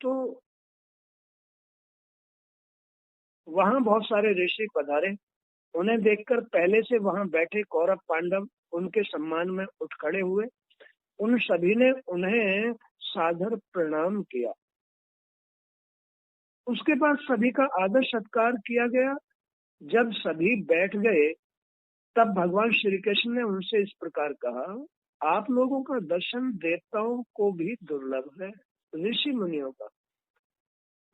तो वहां बहुत सारे ऋषि पधारे। उन्हें देखकर पहले से वहां बैठे कौरव पांडव उनके सम्मान में उठ खड़े हुए। उन सभी ने उन्हें सादर प्रणाम किया। उसके बाद सभी का आदर सत्कार किया गया। जब सभी बैठ गए तब भगवान श्री कृष्ण ने उनसे इस प्रकार कहा, आप लोगों का दर्शन देवताओं को भी दुर्लभ है। ऋषि मुनियों का,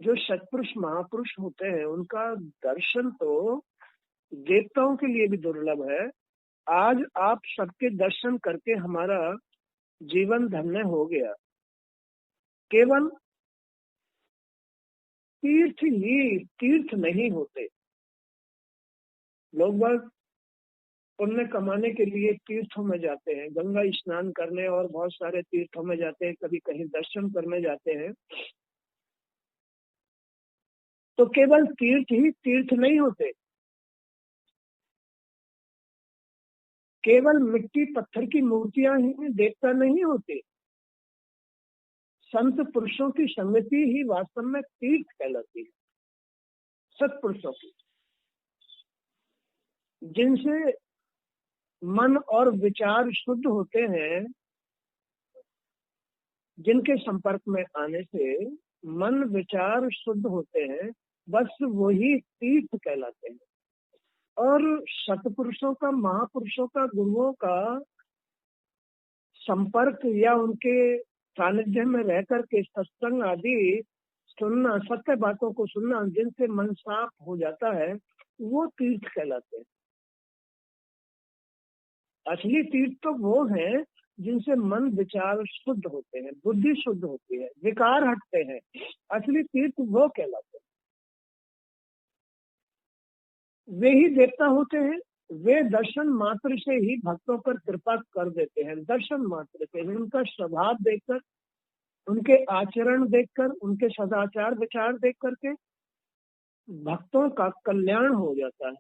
जो सत्पुरुष महापुरुष होते हैं, उनका दर्शन तो देवताओं के लिए भी दुर्लभ है। आज आप सबके दर्शन करके हमारा जीवन धन्य हो गया। केवल तीर्थ ही तीर्थ नहीं होते। लोग बस पुण्य कमाने के लिए तीर्थों में जाते हैं, गंगा स्नान करने और बहुत सारे तीर्थों में जाते हैं, कभी कहीं दर्शन करने जाते हैं। तो केवल तीर्थ ही तीर्थ नहीं होते। केवल मिट्टी पत्थर की मूर्तियां ही देवता नहीं होते। संत पुरुषों की संगति ही वास्तव में तीर्थ कहलाती है। सत्पुरुषों की, जिनसे मन और विचार शुद्ध होते हैं, जिनके संपर्क में आने से मन विचार शुद्ध होते हैं, बस वही तीर्थ कहलाते हैं। और सत्पुरुषों का, महापुरुषों का, गुरुओं का संपर्क या उनके सानिध्य में रह करके सत्संग आदि सुनना, सत्य बातों को सुनना, जिनसे मन साफ हो जाता है, वो तीर्थ कहलाते हैं। असली तीर्थ तो वो है जिनसे मन विचार शुद्ध होते हैं, बुद्धि शुद्ध होती है, विकार हटते हैं। असली तीर्थ वो कहलाते हैं। वे ही देवता होते हैं। वे दर्शन मात्र से ही भक्तों पर कृपा कर देते हैं। दर्शन मात्र से, उनका स्वभाव देखकर, उनके आचरण देखकर, उनके सदाचार विचार देख करके भक्तों का कल्याण हो जाता है।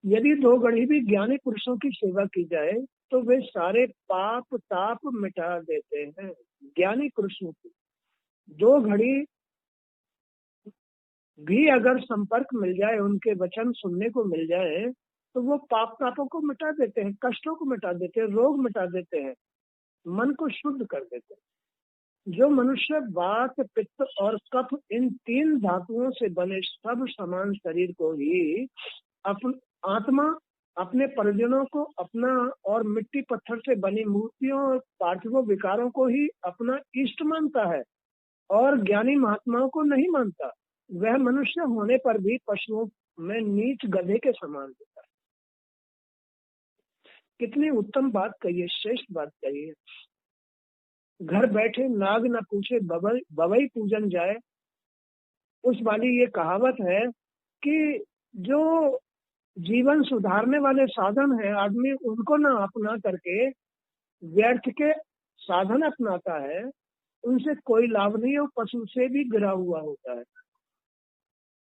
यदि 2 घड़ी भी ज्ञानी पुरुषों की सेवा की जाए तो वे सारे पाप ताप मिटा देते हैं। ज्ञानी पुरुषों की 2 घड़ी भी अगर संपर्क मिल जाए, उनके वचन सुनने को मिल जाए, तो वो पाप तापों को मिटा देते हैं, कष्टों को मिटा देते हैं, रोग मिटा देते हैं, मन को शुद्ध कर देते हैं। जो मनुष्य वात पित्त और कफ, इन 3 धातुओं से बने सब समान शरीर को ही आत्मा, अपने परिजनों को अपना और मिट्टी पत्थर से बनी मूर्तियों और पार्थिव विकारों को ही अपना इष्ट मानता है और ज्ञानी महात्माओं को नहीं मानता, वह मनुष्य होने पर भी पशुओं में नीच गधे के समान होता है। कितनी उत्तम बात कही है, श्रेष्ठ बात कही है। घर बैठे नाग न पूछे बवई पूजन जाए, उस वाली ये कहावत है कि जो जीवन सुधारने वाले साधन है, आदमी उनको ना अपना करके व्यर्थ के साधन अपनाता है, उनसे कोई लाभ नहीं है। पशु से भी गिरा हुआ होता है,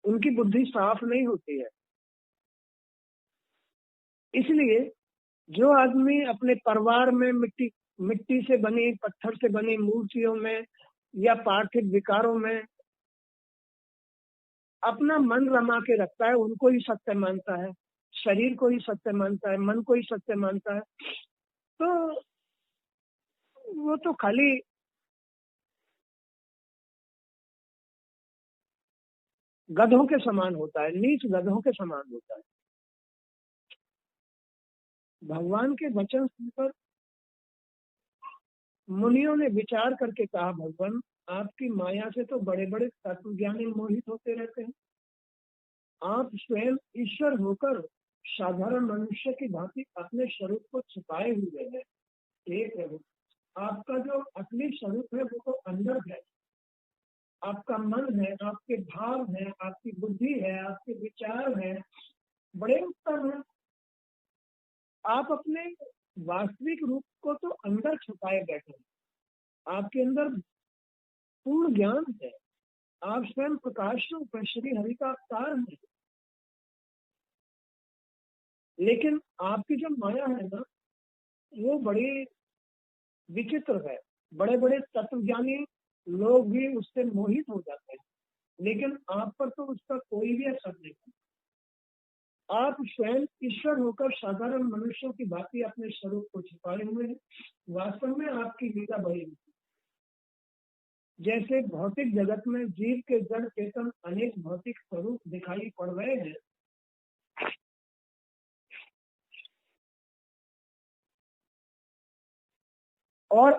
उनकी बुद्धि साफ नहीं होती है। इसलिए जो आदमी अपने परिवार में मिट्टी से बनी, पत्थर से बनी मूर्तियों में या पार्थिव विकारों में अपना मन रमा के रखता है, उनको ही सत्य मानता है, शरीर को ही सत्य मानता है, मन को ही सत्य मानता है, तो वो तो खाली गधों के समान होता है, नीच गधों के समान होता है। भगवान के वचन सुनकर मुनियों ने विचार करके कहा, भगवान आपकी माया से तो बड़े बड़े तत्वज्ञानी मोहित होते रहते हैं, आप स्वयं ईश्वर होकर साधारण मनुष्य की भांति अपने स्वरूप को छिपाए हुए हैं। एक है, आपका जो असली स्वरूप है वो तो अंदर है। आपका मन है, आपके भाव है, आपकी बुद्धि है, आपके विचार है, बड़े उत्तम है। आप अपने वास्तविक रूप को तो अंदर छुपाए बैठे हैं। आपके अंदर पूर्ण ज्ञान है, आप स्वयं प्रकाश रूप है, श्री हरि का अवतार है। लेकिन आपकी जो माया है ना, वो बड़ी विचित्र है। बड़े बड़े तत्वज्ञानी लोग भी उससे मोहित हो जाते हैं, लेकिन आप पर तो उसका कोई भी असर नहीं है। आप स्वयं ईश्वर होकर साधारण मनुष्यों की भांति अपने स्वरूप को छिपाए हुए हैं। वास्तव में आपकी लीला बड़ी है। जैसे भौतिक जगत में जीव के जड़ चेतन अनेक भौतिक स्वरूप दिखाई पड़ रहे हैं, और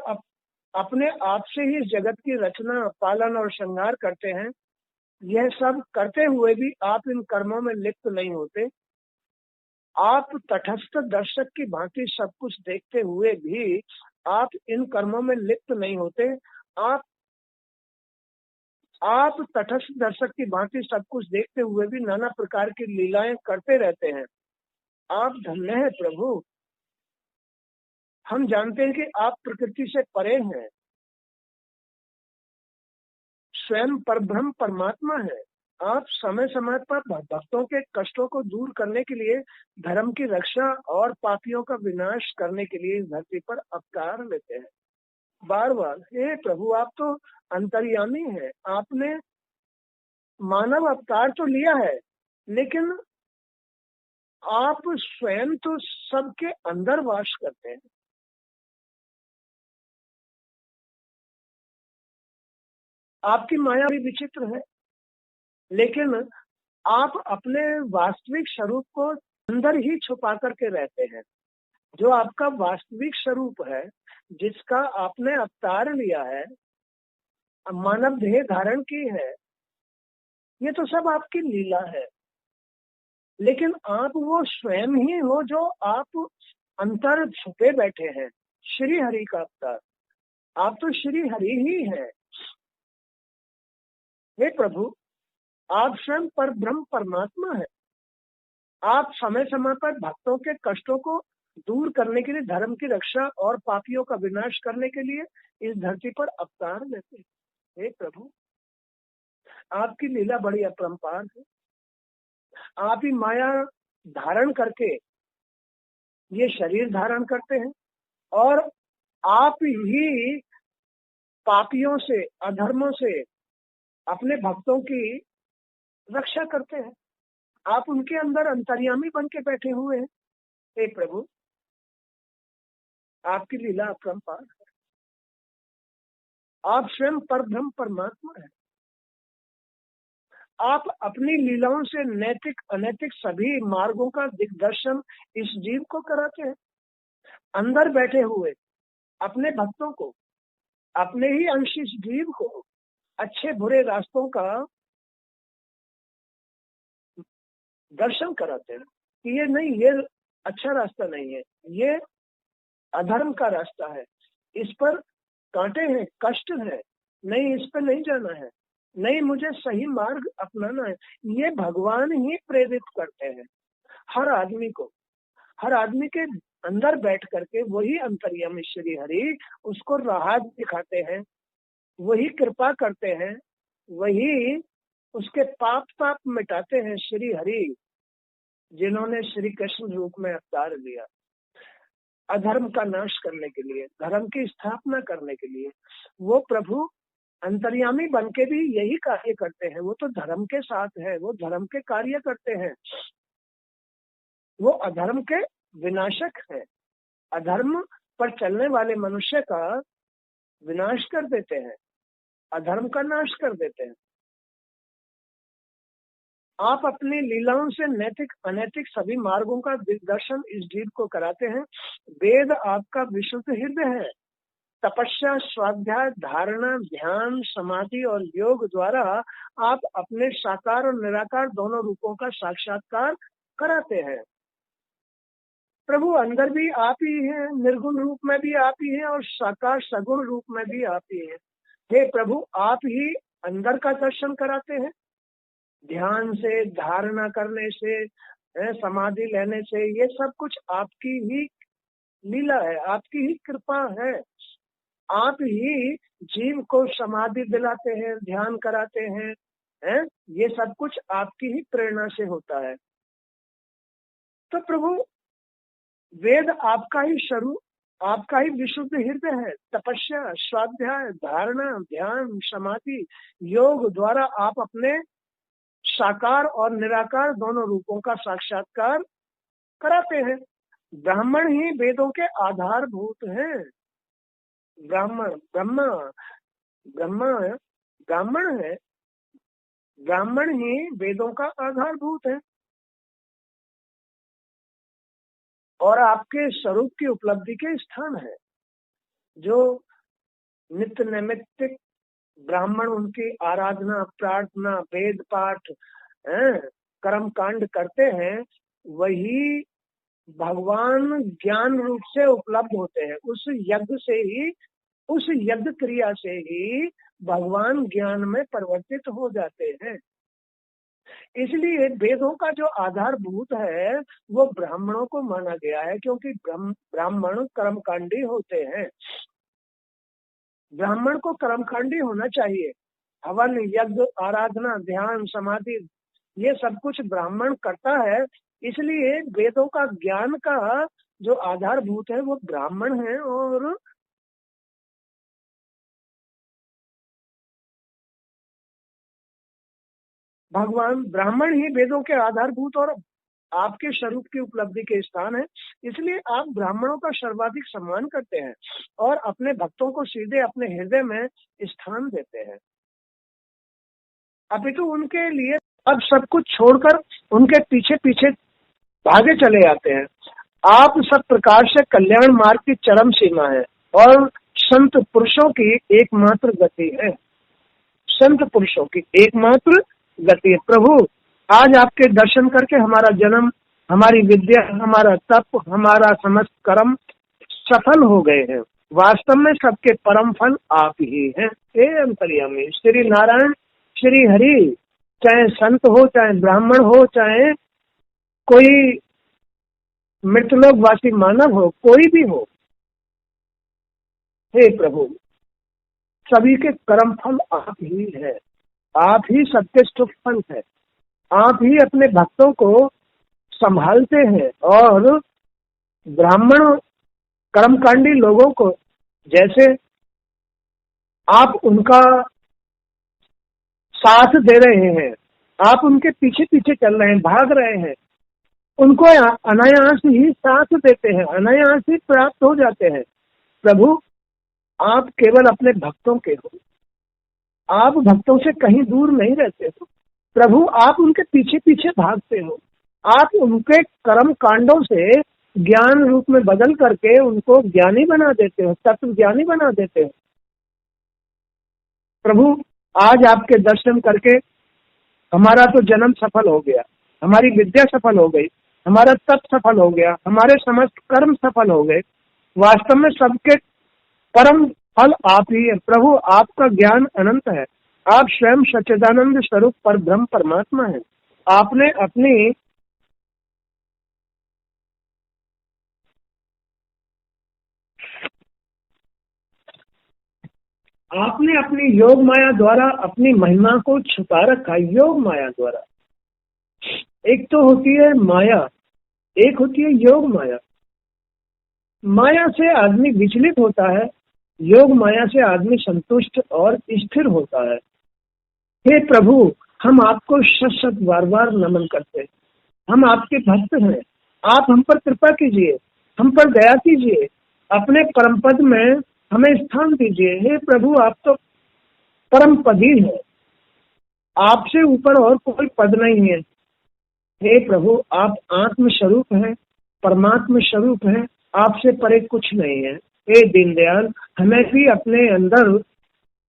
अपने आप से ही जगत की रचना, पालन और श्रृंगार करते हैं, यह सब करते हुए भी आप इन कर्मों में लिप्त नहीं होते। आप तटस्थ दर्शक की भांति सब कुछ देखते हुए भी आप इन कर्मों में लिप्त नहीं होते। आप तटस्थ दर्शक की भांति सब कुछ देखते हुए भी नाना प्रकार की लीलाएं करते रहते हैं। आप धन्य हैं प्रभु। हम जानते हैं कि आप प्रकृति से परे हैं, स्वयं परब्रह्म परमात्मा है। आप समय समय पर भक्तों के कष्टों को दूर करने के लिए, धर्म की रक्षा और पापियों का विनाश करने के लिए इस धरती पर अवतार लेते हैं। बार बार, हे प्रभु, आप तो अंतर्यामी हैं। आपने मानव अवतार तो लिया है, लेकिन आप स्वयं तो सबके अंदर वास करते हैं। आपकी माया भी विचित्र है, लेकिन आप अपने वास्तविक स्वरूप को अंदर ही छुपा करके रहते हैं। जो आपका वास्तविक स्वरूप है, जिसका आपने अवतार लिया है, मानव देह धारण की है, ये तो सब आपकी लीला है। लेकिन आप वो स्वयं ही हो जो आप अंतर छुपे बैठे हैं, श्री हरि का अवतार। आप तो श्री हरि ही हैं। हे प्रभु, आप स्वयं पर ब्रह्म परमात्मा है। आप समय समय पर भक्तों के कष्टों को दूर करने के लिए, धर्म की रक्षा और पापियों का विनाश करने के लिए इस धरती पर अवतार लेते हैं। हे प्रभु, आपकी लीला बड़ी अपरंपार है। आप ही माया धारण करके ये शरीर धारण करते हैं, और आप ही पापियों से, अधर्मों से अपने भक्तों की रक्षा करते हैं। आप उनके अंदर अंतर्यामी बन के बैठे हुए हैं। हे प्रभु, आपकी लीला अपरंपार है। आप स्वयं परब्रह्म परमात्मा है। आप अपनी लीलाओं से नैतिक अनैतिक सभी मार्गों का दिग्दर्शन इस जीव को कराते हैं। अंदर बैठे हुए अपने भक्तों को, अपने ही अंश इस जीव को अच्छे बुरे रास्तों का दर्शन कराते हैं कि ये नहीं, ये अच्छा रास्ता नहीं है, ये अधर्म का रास्ता है, इस पर कांटे हैं, कष्ट है, नहीं इस पर नहीं जाना है, नहीं मुझे सही मार्ग अपनाना है। ये भगवान ही प्रेरित करते हैं हर आदमी को। हर आदमी के अंदर बैठ करके वही अंतर्यामी श्री हरि उसको राह दिखाते हैं, वही कृपा करते हैं, वही उसके पाप मिटाते हैं श्री हरि, जिन्होंने श्री कृष्ण रूप में अवतार लिया अधर्म का नाश करने के लिए, धर्म की स्थापना करने के लिए। वो प्रभु अंतर्यामी बन के भी यही कार्य करते हैं। वो तो धर्म के साथ है, वो धर्म के कार्य करते हैं, वो अधर्म के विनाशक है। अधर्म पर चलने वाले मनुष्य का विनाश कर देते हैं, अधर्म का नाश कर देते हैं। आप अपनी लीलाओं से नैतिक अनैतिक सभी मार्गों का दिग्दर्शन इस जीव को कराते हैं। वेद आपका विशुद्ध हृदय है। तपस्या, स्वाध्याय, धारणा, ध्यान, समाधि और योग द्वारा आप अपने साकार और निराकार दोनों रूपों का साक्षात्कार कराते हैं। प्रभु, अंदर भी आप ही हैं, निर्गुण रूप में भी आप ही हैं, और साकार सगुण रूप में भी आप ही हैं। हे प्रभु, आप ही अंदर का दर्शन कराते हैं। ध्यान से, धारणा करने से, समाधि लेने से, ये सब कुछ आपकी ही लीला है, आपकी ही कृपा है। आप ही जीव को समाधि दिलाते हैं, ध्यान कराते हैं, ये सब कुछ आपकी ही प्रेरणा से होता है। तो प्रभु, वेद आपका ही स्वरूप, आपका ही विशुद्ध हृदय है। तपस्या, स्वाध्याय, धारणा, ध्यान, समाधि, योग द्वारा आप अपने साकार और निराकार दोनों रूपों का साक्षात्कार कराते हैं। ब्राह्मण ही वेदों के आधारभूत हैं। ब्राह्मण ब्रह्मा ब्रह्मा ब्राह्मण है। ब्राह्मण ही वेदों का आधारभूत है और आपके स्वरूप की उपलब्धि के स्थान है। जो नित्य नैमित्तिक ब्राह्मण उनकी आराधना, प्रार्थना, वेद पाठ, कर्म कांड करते हैं, वही भगवान ज्ञान रूप से उपलब्ध होते हैं। उस यज्ञ से ही, उस यज्ञ क्रिया से ही भगवान ज्ञान में परिवर्तित हो जाते हैं। इसलिए वेदों का जो आधारभूत है वो ब्राह्मणों को माना गया है, क्योंकि ब्राह्मण कर्मकांडी होते हैं। ब्राह्मण को कर्मकांडी होना चाहिए। हवन, यज्ञ, आराधना, ध्यान, समाधि, ये सब कुछ ब्राह्मण करता है। इसलिए वेदों का ज्ञान का जो आधारभूत है वो ब्राह्मण है। और भगवान ब्राह्मण ही वेदों के आधारभूत और आपके स्वरूप की उपलब्धि के स्थान है। इसलिए आप ब्राह्मणों का सर्वाधिक सम्मान करते हैं और अपने भक्तों को सीधे अपने हृदय में स्थान देते हैं। अपितु उनके लिए अब सब कुछ छोड़कर उनके पीछे पीछे भागे चले जाते हैं। आप सब प्रकार से कल्याण मार्ग की चरम सीमा है और संत पुरुषों की एकमात्र गति है। संत पुरुषों की एकमात्र गति है। प्रभु, आज आपके दर्शन करके हमारा जन्म, हमारी विद्या, हमारा तप, हमारा समस्त कर्म सफल हो गए हैं। वास्तव में सबके परम फल आप ही हैं। हे अंतर्यामी श्री नारायण, श्री हरि, चाहे संत हो, चाहे ब्राह्मण हो, चाहे कोई मृतलोकवासी मानव हो, कोई भी हो, हे प्रभु, सभी के कर्म फल आप ही है। आप ही सबके सुख फल है। आप ही अपने भक्तों को संभालते हैं और ब्राह्मण कर्मकांडी लोगों को जैसे आप उनका साथ दे रहे हैं, आप उनके पीछे पीछे चल रहे हैं, भाग रहे हैं, उनको अनायास ही साथ देते हैं, अनायास ही प्राप्त हो जाते हैं। प्रभु, आप केवल अपने भक्तों के हो। आप भक्तों से कहीं दूर नहीं रहते हो। प्रभु, आप उनके पीछे पीछे भागते हो। आप उनके कर्म कांडों से ज्ञान रूप में बदल करके उनको ज्ञानी बना देते हो, तत्व ज्ञानी बना देते हो। प्रभु, आज आपके दर्शन करके हमारा तो जन्म सफल हो गया, हमारी विद्या सफल हो गई, हमारा तप सफल हो गया, हमारे समस्त कर्म सफल हो गए। वास्तव में सबके परम फल आप ही है। प्रभु, आपका ज्ञान अनंत है। आप स्वयं सच्चिदानंद स्वरूप पर ब्रह्म परमात्मा है। आपने अपनी योग माया द्वारा अपनी महिमा को छुपा रखा। योग माया द्वारा, एक तो होती है माया, एक होती है योग माया। माया से आदमी विचलित होता है, योग माया से आदमी संतुष्ट और स्थिर होता है। हे प्रभु, हम आपको शत शत बार बार नमन करते हैं। हम आपके भक्त हैं। आप हम पर कृपा कीजिए, हम पर दया कीजिए, अपने परम पद में हमें स्थान दीजिए। हे प्रभु, आप तो परम पद ही है, आपसे ऊपर और कोई पद नहीं है। हे प्रभु, आप आत्म स्वरूप हैं, परमात्म स्वरूप हैं, आपसे परे कुछ नहीं है। हे दीनदयाल, हमें भी अपने अंदर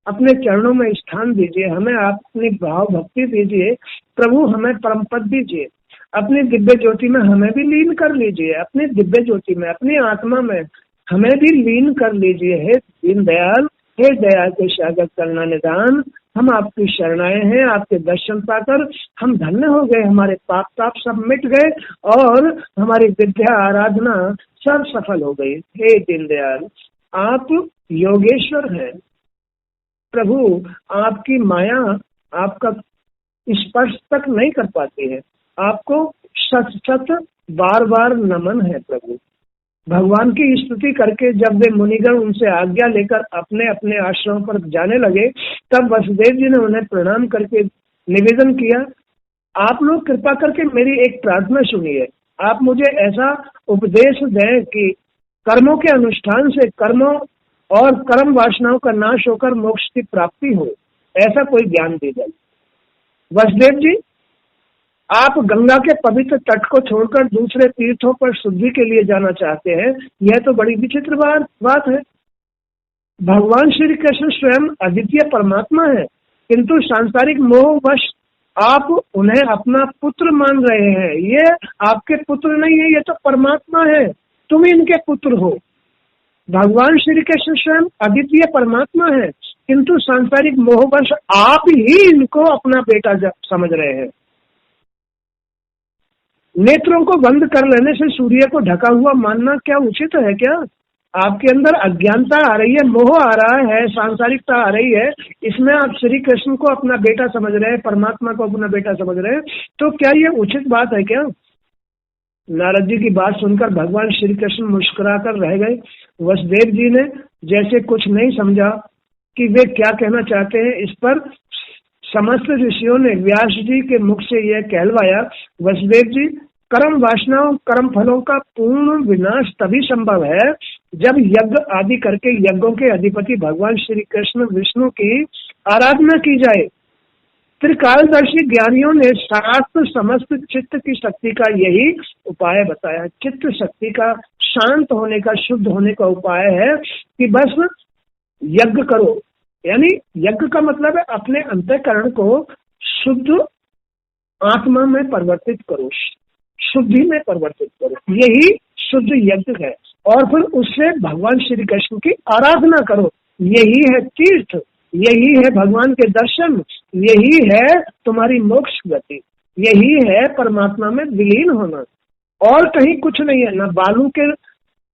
अपने चरणों में स्थान दीजिए, हमें अपनी भाव भक्ति दीजिए। प्रभु, हमें परम पद दीजिए, अपनी दिव्य ज्योति में हमें भी लीन कर लीजिए, अपनी दिव्य ज्योति में, अपनी आत्मा में हमें भी लीन कर लीजिए। हे दीनदयाल, हे दया के सागर करुणा निदान, हम आपकी शरणाए हैं। आपके दर्शन पाकर हम धन्य हो गए, हमारे पाप ताप सब मिट गए और हमारी विद्या आराधना सब सफल हो गई। हे दीनदयाल, आप योगेश्वर हैं। प्रभु, आपकी माया आपका स्पर्श तक नहीं कर पाती है। आपको सत सत बार बार नमन है प्रभु। भगवान की स्तुति करके जब वे मुनिगण उनसे आज्ञा लेकर अपने अपने आश्रम पर जाने लगे, तब वसुदेव जी ने उन्हें प्रणाम करके निवेदन किया, आप लोग कृपा करके मेरी एक प्रार्थना सुनिए। आप मुझे ऐसा उपदेश दें कि कर्मों के अनुष्ठान से कर्मों और कर्म वासनाओं का नाश होकर मोक्ष की प्राप्ति हो, ऐसा कोई ज्ञान दे जाए। वसुदेव जी, आप गंगा के पवित्र तट को छोड़कर दूसरे तीर्थों पर शुद्धि के लिए जाना चाहते हैं, यह तो बड़ी विचित्र बात है। भगवान श्री कृष्ण स्वयं अद्वितीय परमात्मा है, किंतु सांसारिक मोहवश आप उन्हें अपना पुत्र मान रहे हैं। ये आपके पुत्र नहीं है, ये तो परमात्मा है, तुम इनके पुत्र हो। भगवान श्री कृष्ण स्वयं अद्वितीय परमात्मा है, किंतु सांसारिक मोहवश आप ही इनको अपना बेटा समझ रहे हैं। नेत्रों को बंद कर लेने से सूर्य को ढका हुआ मानना क्या उचित है? क्या आपके अंदर अज्ञानता आ रही है, मोह आ रहा है, सांसारिकता आ रही है, इसमें आप श्री कृष्ण को अपना बेटा समझ रहे हैं, परमात्मा को अपना बेटा समझ रहे हैं, तो क्या ये उचित बात है क्या? नारद जी की बात सुनकर भगवान श्री कृष्ण मुस्कुराकर रह गए। वसुदेव जी ने जैसे कुछ नहीं समझा कि वे क्या कहना चाहते हैं। इस पर समस्त ऋषियों ने व्यास जी के मुख से यह कहलवाया, वसुदेव जी, कर्म वासनाओं कर्म फलों का पूर्ण विनाश तभी संभव है जब यज्ञ आदि करके यज्ञों के अधिपति भगवान श्री कृष्ण विष्णु की आराधना की जाए। त्रिकालदर्शी ज्ञानियों ने शास्त्र समस्त चित्त की शक्ति का यही उपाय बताया। चित्त शक्ति का शांत होने का, शुद्ध होने का उपाय है कि बस यज्ञ करो। यानी यज्ञ का मतलब है अपने अंतःकरण को शुद्ध आत्मा में परिवर्तित करो, शुद्धि में परिवर्तित करो, यही शुद्ध यज्ञ है। और फिर उससे भगवान श्री कृष्ण की आराधना करो, यही है तीर्थ, यही है भगवान के दर्शन, यही है तुम्हारी मोक्ष गति, यही है परमात्मा में विलीन होना। और कहीं कुछ नहीं है, ना बालू के,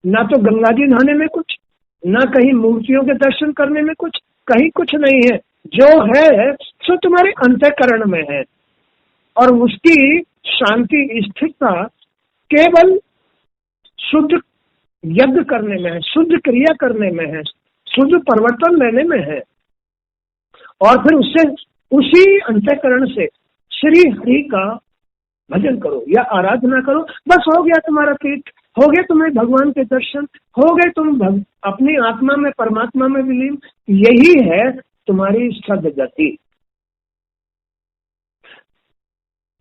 ना तो गंगा जी नहाने में कुछ, ना कहीं मूर्तियों के दर्शन करने में कुछ, कहीं कुछ नहीं है। जो है सो तुम्हारे अंतःकरण में है, और उसकी शांति स्थिरता केवल शुद्ध यज्ञ करने में है, शुद्ध क्रिया करने में है, शुद्ध परिवर्तन लेने में है। और फिर उससे, उसी अंतःकरण से श्री हरि का भजन करो या आराधना करो, बस हो गया तुम्हारा तीर्थ, हो गए तुम्हें भगवान के दर्शन, हो गए तुम अपनी आत्मा में परमात्मा में विलीन। यही है तुम्हारी सद्गति।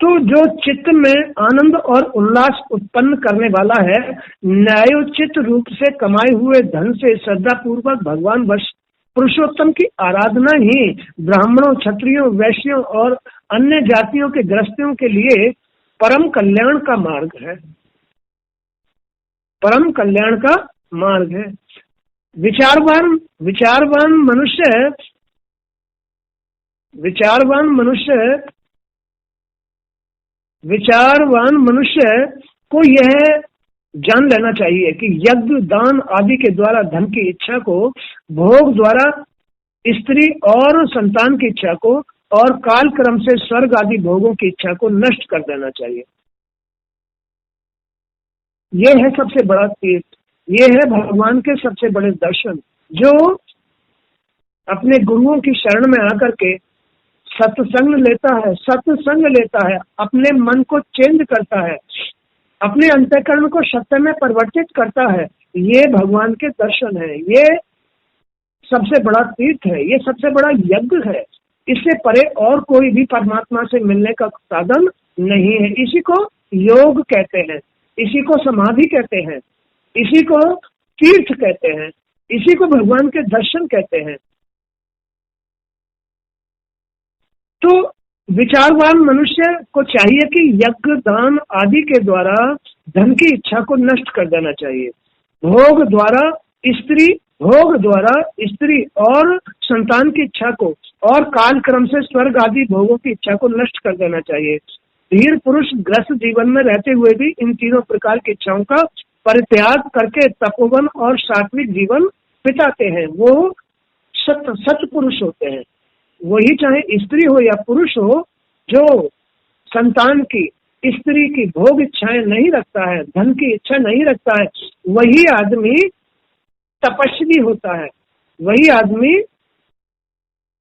तो जो चित्त में आनंद और उल्लास उत्पन्न करने वाला है, न्यायोचित रूप से कमाए हुए धन से श्रद्धा पूर्वक भगवान वश पुरुषोत्तम की आराधना ही ब्राह्मणों, क्षत्रियों, वैश्यों और अन्य जातियों के गृहस्थियों के लिए परम कल्याण का मार्ग है, परम कल्याण का मार्ग है। विचारवान विचारवान मनुष्य विचारवान मनुष्य को यह जान लेना चाहिए कि यज्ञ, दान आदि के द्वारा धन की इच्छा को, भोग द्वारा स्त्री और संतान की इच्छा को, और काल क्रम से स्वर्ग आदि भोगों की इच्छा को नष्ट कर देना चाहिए। ये है सबसे बड़ा तीर्थ, ये है भगवान के सबसे बड़े दर्शन। जो अपने गुरुओं की शरण में आकर के सत्संग लेता है, अपने मन को चेंज करता है, अपने अंतःकरण को सत्य में परिवर्तित करता है, ये भगवान के दर्शन है, ये सबसे बड़ा तीर्थ है, ये सबसे बड़ा यज्ञ है। इससे परे और कोई भी परमात्मा से मिलने का साधन नहीं है। इसी को योग कहते हैं, इसी को समाधि कहते हैं, इसी को तीर्थ कहते हैं, इसी को भगवान के दर्शन कहते हैं। तो विचारवान मनुष्य को चाहिए कि यज्ञ, दान आदि के द्वारा धन की इच्छा को नष्ट कर देना चाहिए। भोग द्वारा स्त्री और संतान की इच्छा को, और काल क्रम से स्वर्ग आदि भोगों की इच्छा को नष्ट कर देना चाहिए। धीर पुरुष ग्रस्त जीवन में रहते हुए भी इन तीनों प्रकार की इच्छाओं का परित्याग करके तपोवन और सात्विक जीवन बिताते हैं। वो सत पुरुष होते हैं। वही चाहे स्त्री हो या पुरुष हो, जो संतान की स्त्री की भोग इच्छाएं नहीं रखता है, धन की इच्छा नहीं रखता है, वही आदमी तपस्वी होता है, वही आदमी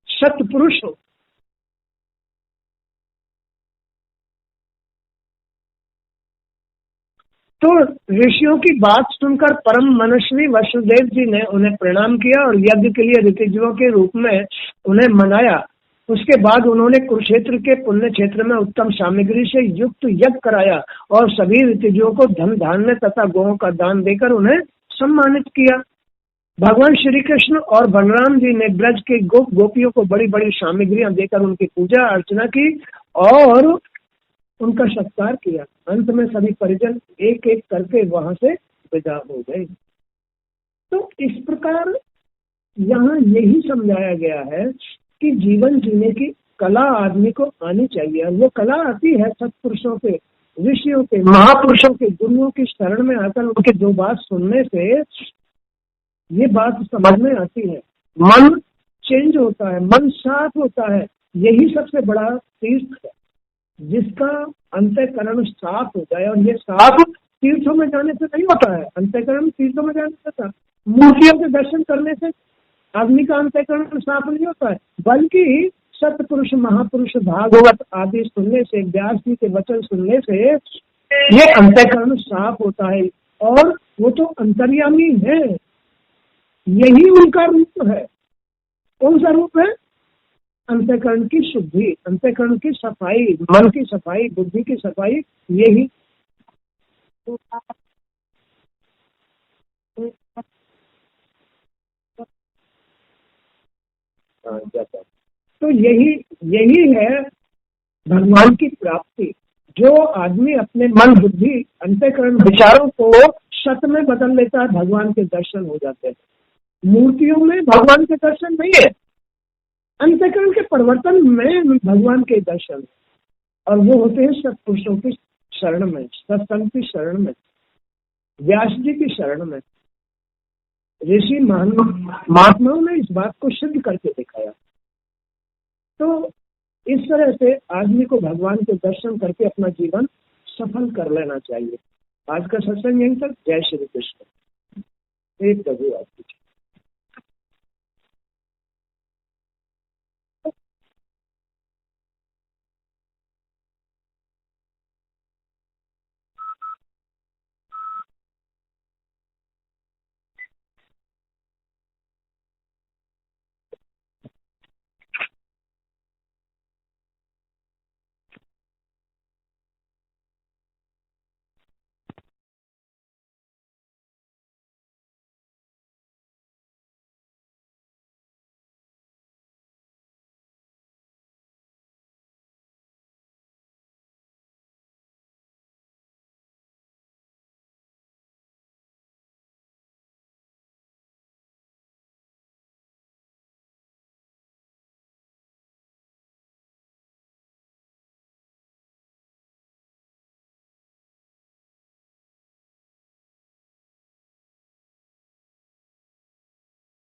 सत्पुरुष हो। तो ऋषियों की बात सुनकर परम मनस्वी वसुदेव जी ने उन्हें प्रणाम किया और यज्ञ के लिए ऋतुजों के रूप में उन्हें मनाया। उसके बाद उन्होंने कुरुक्षेत्र के पुण्य क्षेत्र में उत्तम सामग्री से युक्त यज्ञ कराया और सभी ऋतुजों को धन धान्य तथा गौों का दान देकर उन्हें सम्मानित किया। भगवान श्री कृष्ण और बलराम जी ने ब्रज के गोपियों को बड़ी बड़ी सामग्रियां देकर उनकी पूजा अर्चना की और उनका सत्कार किया। अंत में सभी परिजन एक एक करके वहां से विदा हो गए। तो इस प्रकार यहाँ यही समझाया गया है कि जीवन जीने की कला आदमी को आनी चाहिए। वो कला आती है सत्पुरुषों के, ऋषियों के, महापुरुषों के, गुरुओं की शरण में आकर उनके दो बात सुनने से ये बात समझ में आती है। मन चेंज होता है, मन साफ होता है। यही सबसे बड़ा तीर्थ है, जिसका अंतःकरण साफ हो जाए। और ये साफ तीर्थों में जाने से नहीं होता है, अंतःकरण तीर्थों में जाने से होता है। मूर्तियों के दर्शन करने से आदमी का अंतःकरण साफ नहीं होता है, बल्कि सत्पुरुष, महापुरुष, भागवत आदि सुनने से, व्यास जी के वचन सुनने से ये अंतःकरण साफ होता है। और वो तो अंतर्यामी है, यही उनका रूप है। कौन सा रूप है? अंतःकरण की शुद्धि, अंतःकरण की सफाई, मन की सफाई, बुद्धि की सफाई, यही तो यही है भगवान की प्राप्ति। जो आदमी अपने मन, बुद्धि, अंतःकरण, विचारों को सत में बदल लेता है, भगवान के दर्शन हो जाते हैं। मूर्तियों में भगवान के दर्शन नहीं है, अंतःकरण के परिवर्तन में भगवान के दर्शन, और वो होते हैं सत्पुरुषों की शरण में, सत्संग की शरण में, व्यास जी की शरण में। ऋषि महात्माओं ने इस बात को सिद्ध करके दिखाया। तो इस तरह से आदमी को भगवान के दर्शन करके अपना जीवन सफल कर लेना चाहिए। आज का सत्संग यहीं तक। जय श्री कृष्ण। एक प्रभु आपकी।